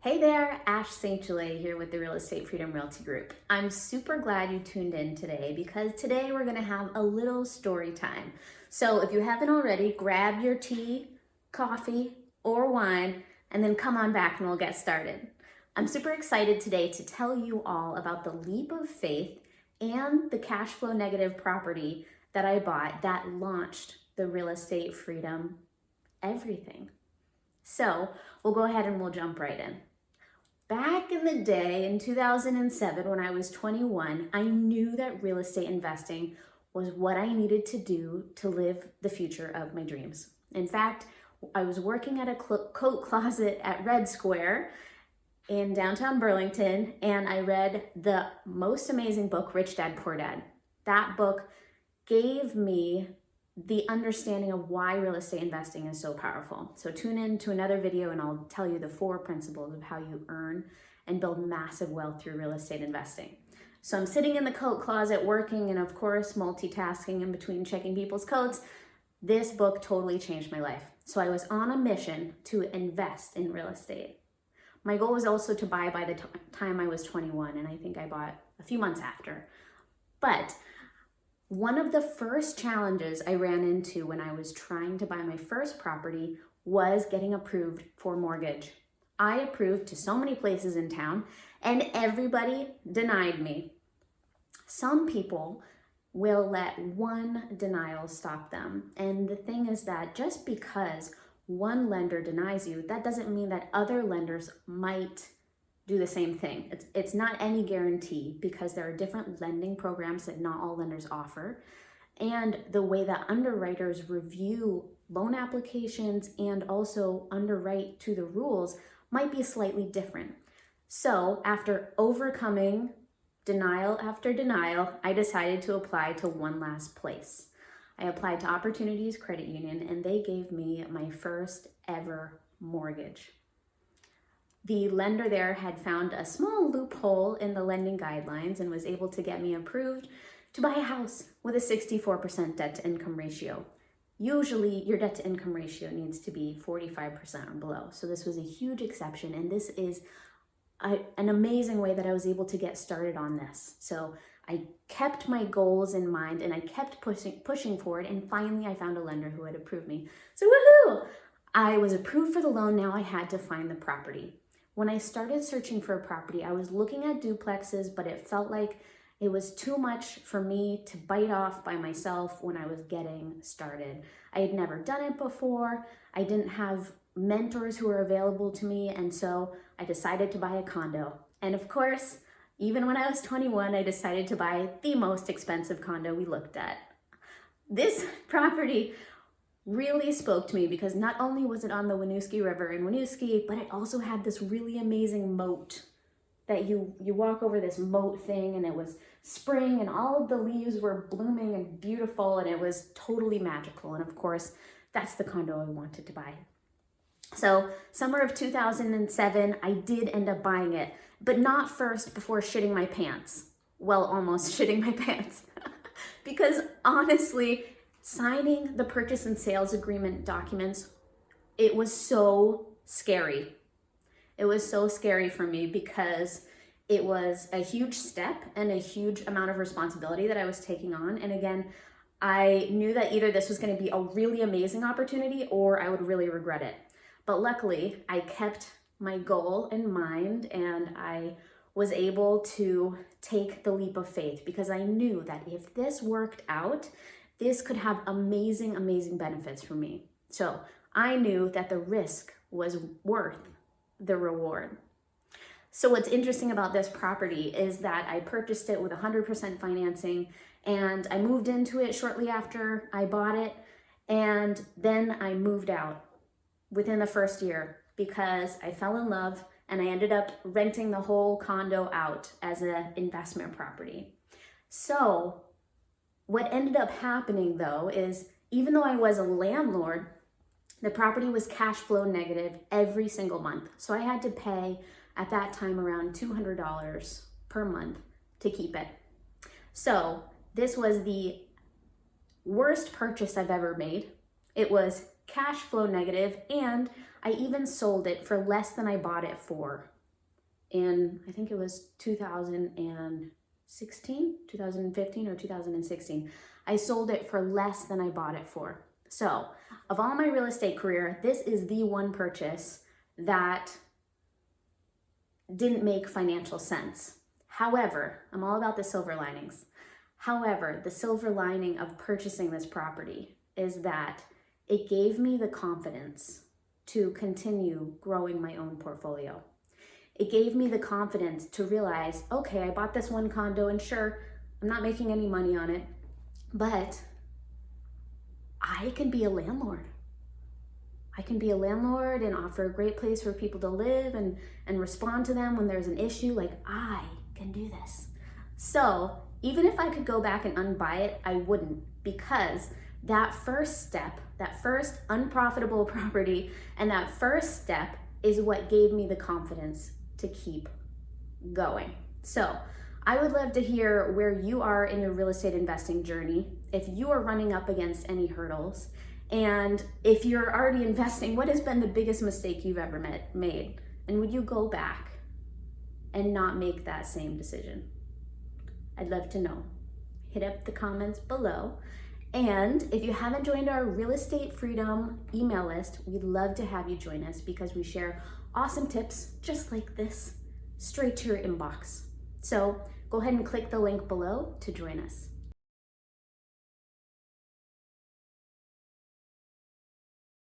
Hey there, Ash St. Gelais here with the Real Estate Freedom Realty Group. I'm super glad you tuned in today because today we're gonna have a little story time. So if you haven't already, grab your tea, coffee, or wine, and then come on back and we'll get started. I'm super excited today to tell you all about the leap of faith and the cash flow negative property that I bought that launched the Real Estate Freedom everything. So we'll go ahead and we'll jump right in. Back in the day, in 2007, when I was 21, I knew that real estate investing was what I needed to do to live the future of my dreams. In fact, I was working at a coat closet at Red Square in downtown Burlington, and I read the most amazing book, Rich Dad, Poor Dad. That book gave me the understanding of why real estate investing is so powerful. So tune in to another video and I'll tell you the 4 principles of how you earn and build massive wealth through real estate investing. So I'm sitting in the coat closet working and of course multitasking in between checking people's coats. This book totally changed my life. So I was on a mission to invest in real estate. My goal was also to buy by the time I was 21, and I think I bought a few months after. But one of the first challenges I ran into when I was trying to buy my first property was getting approved for mortgage. I approved to so many places in town and everybody denied me. Some people will let one denial stop them. And the thing is that just because one lender denies you, that doesn't mean that other lenders might do the same thing. It's not any guarantee because there are different lending programs that not all lenders offer. And the way that underwriters review loan applications and also underwrite to the rules might be slightly different. So after overcoming denial after denial, I decided to apply to one last place. I applied to Opportunities Credit Union and they gave me my first ever mortgage. The lender there had found a small loophole in the lending guidelines and was able to get me approved to buy a house with a 64% debt to income ratio. Usually your debt to income ratio needs to be 45% or below. So this was a huge exception, and this is an amazing way that I was able to get started on this. So I kept my goals in mind and I kept pushing forward, and finally I found a lender who had approved me. So woohoo! I was approved for the loan. Now I had to find the property. When I started searching for a property, I was looking at duplexes, but it felt like it was too much for me to bite off by myself when I was getting started. I had never done it before. I didn't have mentors who were available to me, and so I decided to buy a condo. And of course, even when I was 21, I decided to buy the most expensive condo we looked at. This property really spoke to me because not only was it on the Winooski River in Winooski, but it also had this really amazing moat that you walk over this moat thing, and it was spring and all of the leaves were blooming and beautiful and it was totally magical. And of course, that's the condo I wanted to buy. So summer of 2007, I did end up buying it, but not first before shitting my pants. Well, almost shitting my pants. Because honestly, signing the purchase and sales agreement documents, it was so scary. It was so scary for me because it was a huge step and a huge amount of responsibility that I was taking on. And again, I knew that either this was going to be a really amazing opportunity or I would really regret it. But luckily, I kept my goal in mind and I was able to take the leap of faith because I knew that if this worked out, this could have amazing, amazing benefits for me. So I knew that the risk was worth the reward. So what's interesting about this property is that I purchased it with 100% financing and I moved into it shortly after I bought it, and then I moved out within the first year because I fell in love and I ended up renting the whole condo out as an investment property. So what ended up happening though is even though I was a landlord, the property was cash flow negative every single month. So I had to pay at that time around $200 per month to keep it. So this was the worst purchase I've ever made. It was cash flow negative and I even sold it for less than I bought it for in, I think it was 2016, 2015 or 2016. I sold it for less than I bought it for. So of all my real estate career, this is the one purchase that didn't make financial sense. However, I'm all about the silver linings. However, the silver lining of purchasing this property is that it gave me the confidence to continue growing my own portfolio. It gave me the confidence to realize, okay, I bought this one condo and sure, I'm not making any money on it, but I can be a landlord. I can be a landlord and offer a great place for people to live and respond to them when there's an issue. Like, I can do this. So even if I could go back and unbuy it, I wouldn't, because that first step, that first unprofitable property, and that first step is what gave me the confidence to keep going. So I would love to hear where you are in your real estate investing journey, if you are running up against any hurdles, and if you're already investing, what has been the biggest mistake you've ever made? And would you go back and not make that same decision? I'd love to know. Hit up the comments below. And if you haven't joined our Real Estate Freedom email list, we'd love to have you join us because we share awesome tips just like this straight to your inbox. So go ahead and click the link below to join us.